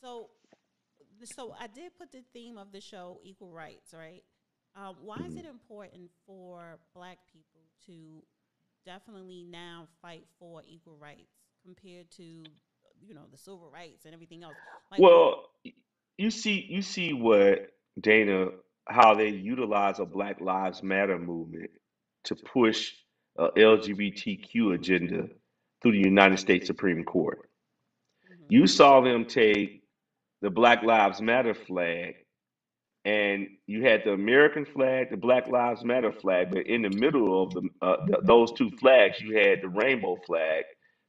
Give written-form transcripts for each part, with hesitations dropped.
So, so I did put the theme of the show equal rights, right? Why is Mhm. it important for Black people to definitely now fight for equal rights compared to, the civil rights and everything else? Like, Well, you see what Dana, how they utilize a Black Lives Matter movement to push a LGBTQ agenda through the United States Supreme Court. mhm. You saw them take the Black Lives Matter flag, and you had the American flag, the Black Lives Matter flag, but in the middle of those two flags, you had the rainbow flag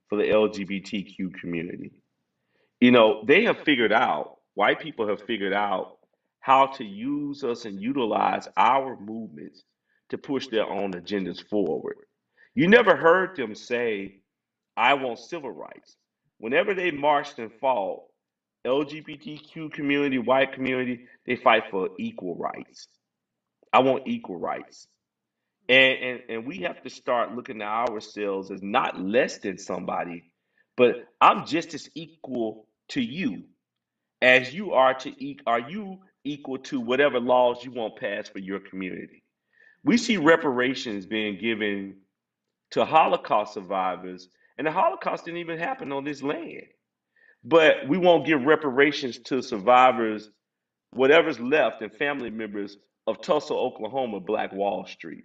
for the LGBTQ community. They have figured out, white people have figured out how to use us and utilize our movements to push their own agendas forward. You never heard them say, I want civil rights. Whenever they marched and fought, LGBTQ community, white community, they fight for equal rights. I want equal rights. And we have to start looking at ourselves as not less than somebody, but I'm just as equal to you as you are are you equal to whatever laws you want passed for your community. We see reparations being given to Holocaust survivors, and the Holocaust didn't even happen on this land. But we won't give reparations to survivors, whatever's left, and family members of Tulsa, Oklahoma, Black Wall Street.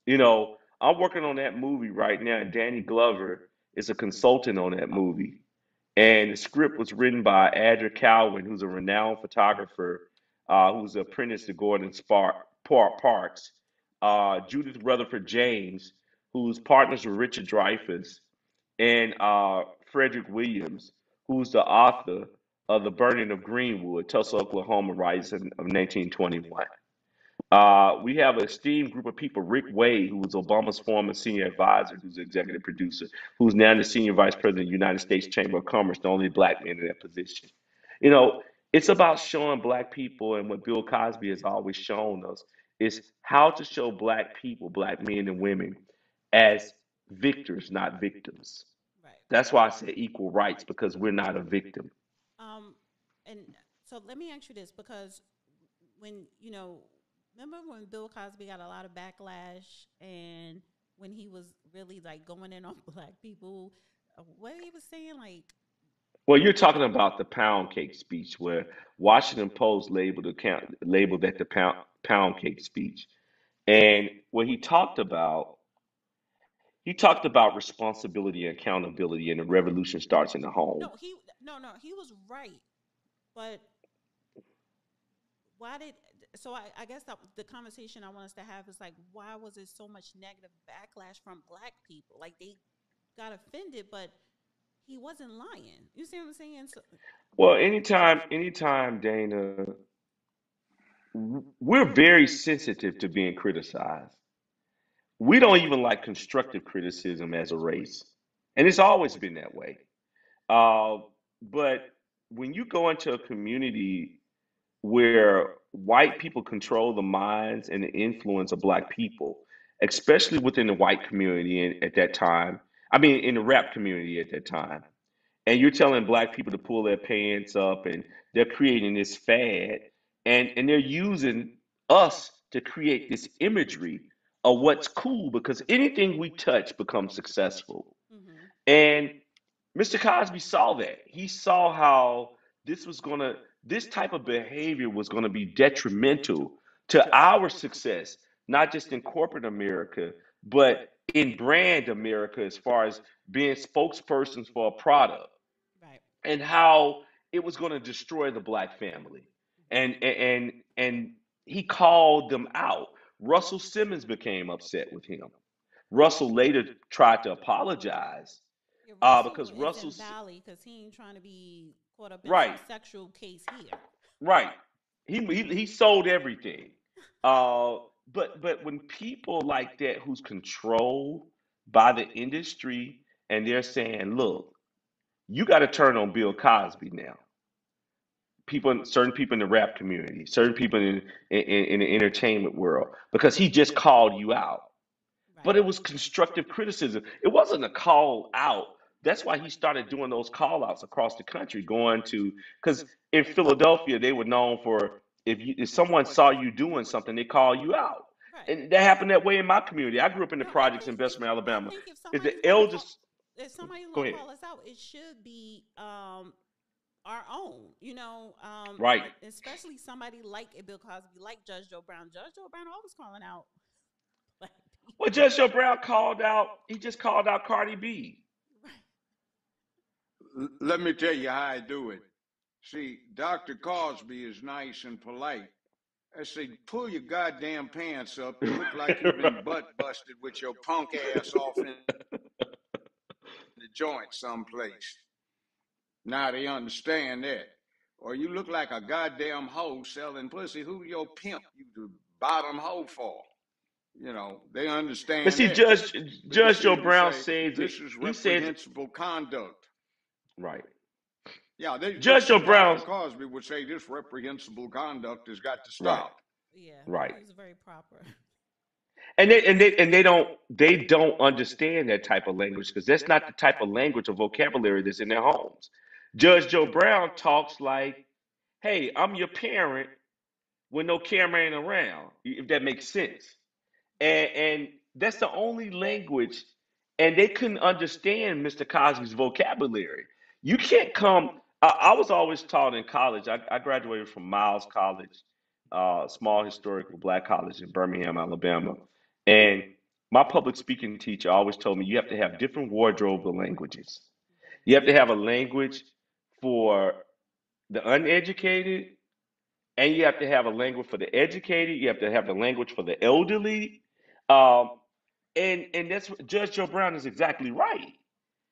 I'm working on that movie right now, and Danny Glover is a consultant on that movie. And the script was written by Adrian Cowan, who's a renowned photographer, who's an apprentice to Parks, Judith Rutherford James, who's partners with Richard Dreyfuss, and Frederick Williams, who's the author of The Burning of Greenwood, Tulsa, Oklahoma, Rising of 1921. We have an esteemed group of people. Rick Wade, who was Obama's former senior advisor, who's the executive producer, who's now the senior vice president of the United States Chamber of Commerce, the only black man in that position. You know, it's about showing black people, and what Bill Cosby has always shown us is how to show black people, black men and women, as victors, not victims. Right. That's why I say equal rights, because we're not a victim. Um, and so let me ask you this, because when remember when Bill Cosby got a lot of backlash, and when he was really like going in on black people, what he was saying, like, Well, you're talking about the pound cake speech, where Washington Post labeled that the pound cake speech, and what he talked about responsibility and accountability, and the revolution starts in the home. no, he was right, but why did I guess that the conversation I want us to have is like, why was it so much negative backlash from black people? Like, they got offended, but he wasn't lying. You see what I'm saying? So, Well, anytime, Dana, we're very sensitive to being criticized. We don't even like constructive criticism as a race, and it's always been that way. Uh, but when you go into a community where white people control the minds and the influence of black people, especially within the white community at that time, I mean, in the rap community at that time, and you're telling black people to pull their pants up, and they're creating this fad, and they're using us to create this imagery of what's cool, because anything we touch becomes successful. mm-hmm. And Mr. Cosby saw that. He saw how this was going to, this type of behavior was going to be detrimental to our success, not just in corporate America, but in brand America, as far as being spokespersons for a product, Right. and how it was going to destroy the black family. And he called them out. Russell Simmons became upset with him. Russell later tried to apologize, Yeah, Russell because is Russell, in Valley because he ain't trying to be caught up in some right, sexual case here. right, he sold everything. Uh, but when people like that, who's controlled by the industry, and they're saying, look, you got to turn on Bill Cosby now. Certain people in the rap community, certain people in the entertainment world, because he just called you out. But Right. it was constructive criticism. It wasn't a call out That's why he started doing those call outs across the country, going to, because in Philadelphia they were known for, if someone saw you doing something, they call you out. Right. And that happened that way in my community. I grew up in the No, I projects in think Bessemer, I Alabama. think if Is the somebody's gonna call, eldest? if somebody's Go gonna ahead. call us out, it should be our own. Right. Especially somebody like a Bill Cosby, like Judge Joe Brown. Judge Joe Brown always calling out black Well, people. Judge Joe Brown called out. He just called out Cardi B. Right. Let me tell you how I do it. See, Dr. Cosby is nice and polite. I say, pull your goddamn pants up. You look like you've been butt busted with your punk ass off in the joint someplace. Now they understand that. Or you look like a goddamn hoe selling pussy. Who your pimp you the bottom hoe for? They But understand see, that. But you Judge see Joe them Brown say, says it. this is He says reprehensible conduct. right. Yeah, they Judge Joe see Dr. Brown. Cosby would say this reprehensible conduct has got to Right. stop. Yeah, Right. he was very proper. And they don't understand that type of language because that's not the type of language or vocabulary that's in their homes. Judge Joe Brown talks like, "Hey, I'm your parent when no camera ain't around." If that makes sense. Right. And that's the only language, and they couldn't understand Mr. Cosby's vocabulary. You can't come. I was always taught in college. I graduated from Miles College, small historical black college in Birmingham, Alabama, and my public speaking teacher always told me you have to have different wardrobe of languages. You have to have a language for the uneducated, and you have to have a language for the educated. You have to have the language for the elderly. Um, and that's what Judge Joe Brown is exactly right.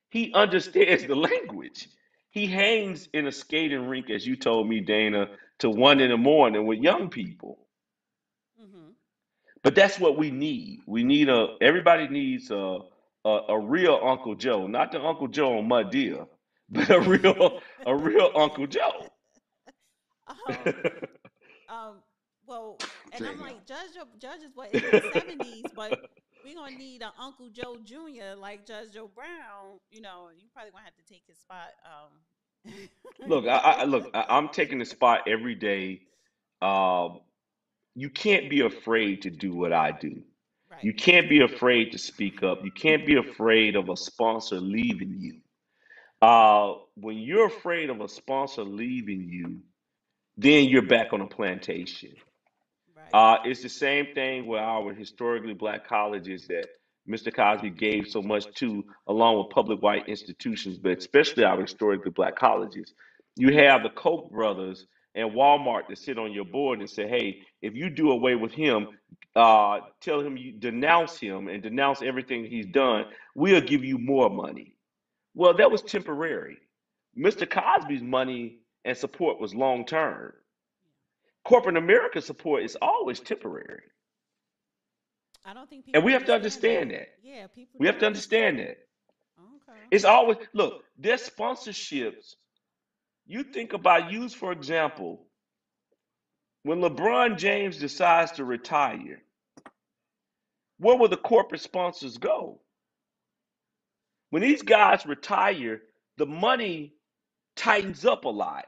He understands the language. He hangs in a skating rink, as you told me, Dana, to 1 in the morning with young people. Mm-hmm. But that's what we need. We need a. Everybody needs a real Uncle Joe, not the Uncle Joe on Mud Deer, but a real Uncle Joe. um, well, and I'm Damn. like, Judge is what in his 70s, but we're gonna need an Uncle Joe Jr. like Judge Joe Brown. And you probably gonna have to take his spot. I'm taking the spot every day. Um, you can't be afraid to do what I do. Right. You can't be afraid to speak up. You can't be afraid of a sponsor leaving you. When you're afraid of a sponsor leaving you, then you're back on a plantation. Right. It's the same thing with our historically black colleges that Mr. Cosby gave so much to, along with public white institutions, but especially our historically black colleges. You have the Koch brothers and Walmart that sit on your board and say, hey, if you do away with him, tell him you denounce him and denounce everything he's done, we'll give you more money. Well, that was temporary. Mr. Cosby's money and support was long term. Corporate America support is always temporary. I don't think And people we have to understand that. understand that. Yeah, people We have don't to understand understand that. that. Okay. It's always, look, their sponsorships, you think about, use for example, when LeBron James decides to retire, where will the corporate sponsors go? When these guys retire, the money tightens up a lot.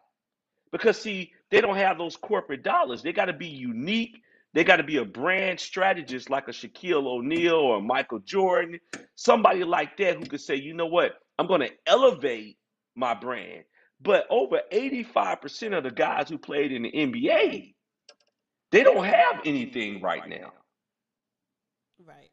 Because see, they don't have those corporate dollars. They got to be unique. They got to be a brand strategist like a Shaquille O'Neal or a Michael Jordan, somebody like that who could say, you know what, I'm going to elevate my brand. But over 85% of the guys who played in the NBA, they don't have anything right now. Right.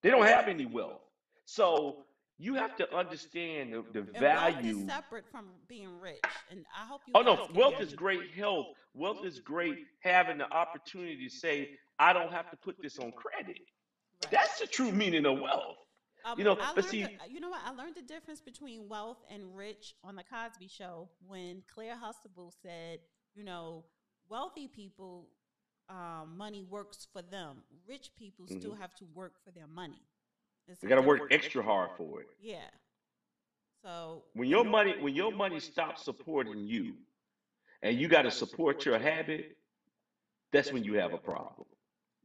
They don't have any wealth. So you have to understand the And wealth is value. separate from being rich. And I hope you Oh guys no, can wealth hear is me. great health. Wealth is great having the opportunity to say, I don't have to put this on credit. Right. That's the true meaning of wealth. I But learned see, you know what? I learned the difference between wealth and rich on the Cosby Show when Claire Huxtable said, you know, wealthy people, money works for them. Rich people still mhm, have to work for their money. It's you a gotta work difference. extra hard for it. Yeah. So When your money stops supporting you and you gotta support your habit, that's when you have a problem.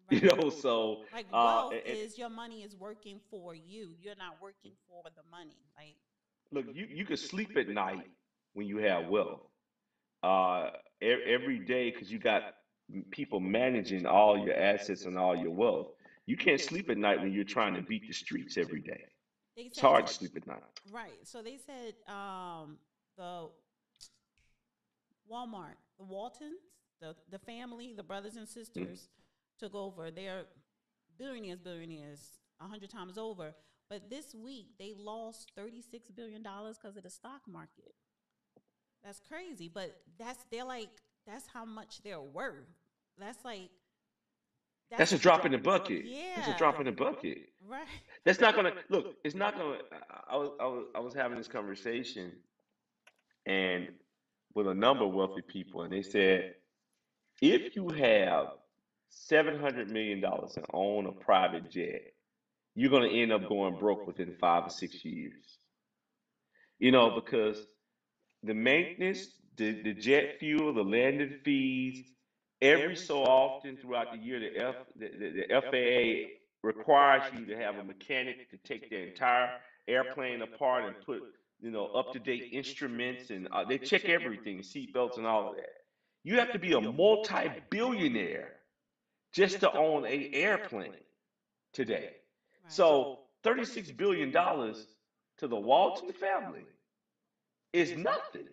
You right. know, so Like uh wealth and, is your money is working for you. You're not working for the money. Like look, you can sleep at night when you have wealth. Uh, every day because you got people managing all your assets and all your wealth. You can't sleep at night when you're trying to beat the streets every day. They It's said hard to sleep at night. right. So they said the Walmart, the Waltons, the family, the brothers and Mm. sisters took over. They're billionaires, 100 times over. But this week they lost $36 billion because of the stock market. That's crazy. But they're like that's how much they're worth. That's like That's that's a drop in the bucket. That's a yeah, drop in the bucket. right. That's not gonna look. It's not gonna. I was having this conversation and with a number of wealthy people, and they said if you have $700 million and own a private jet, you're gonna end up going broke within 5 or 6 years. Because the maintenance, the jet fuel, the landing fees, every so often throughout the year, the FAA requires you to have a mechanic to take the entire airplane apart and put, up to date instruments and they check everything, seatbelts and all of that. You have to be a multi-billionaire just to own a airplane today. Right. So $36 billion to the Walton family is nothing.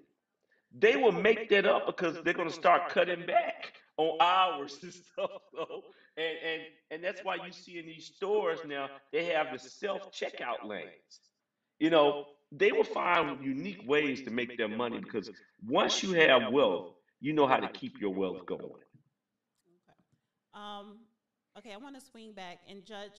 They will make that up because they're going to start cutting back on hours and stuff. So, and that's why you see in these stores now they have the self checkout lanes. You know, they will find unique ways to make their money because once you have wealth, you know how to keep your wealth going. Okay. Um, okay, I want to swing back and Judge.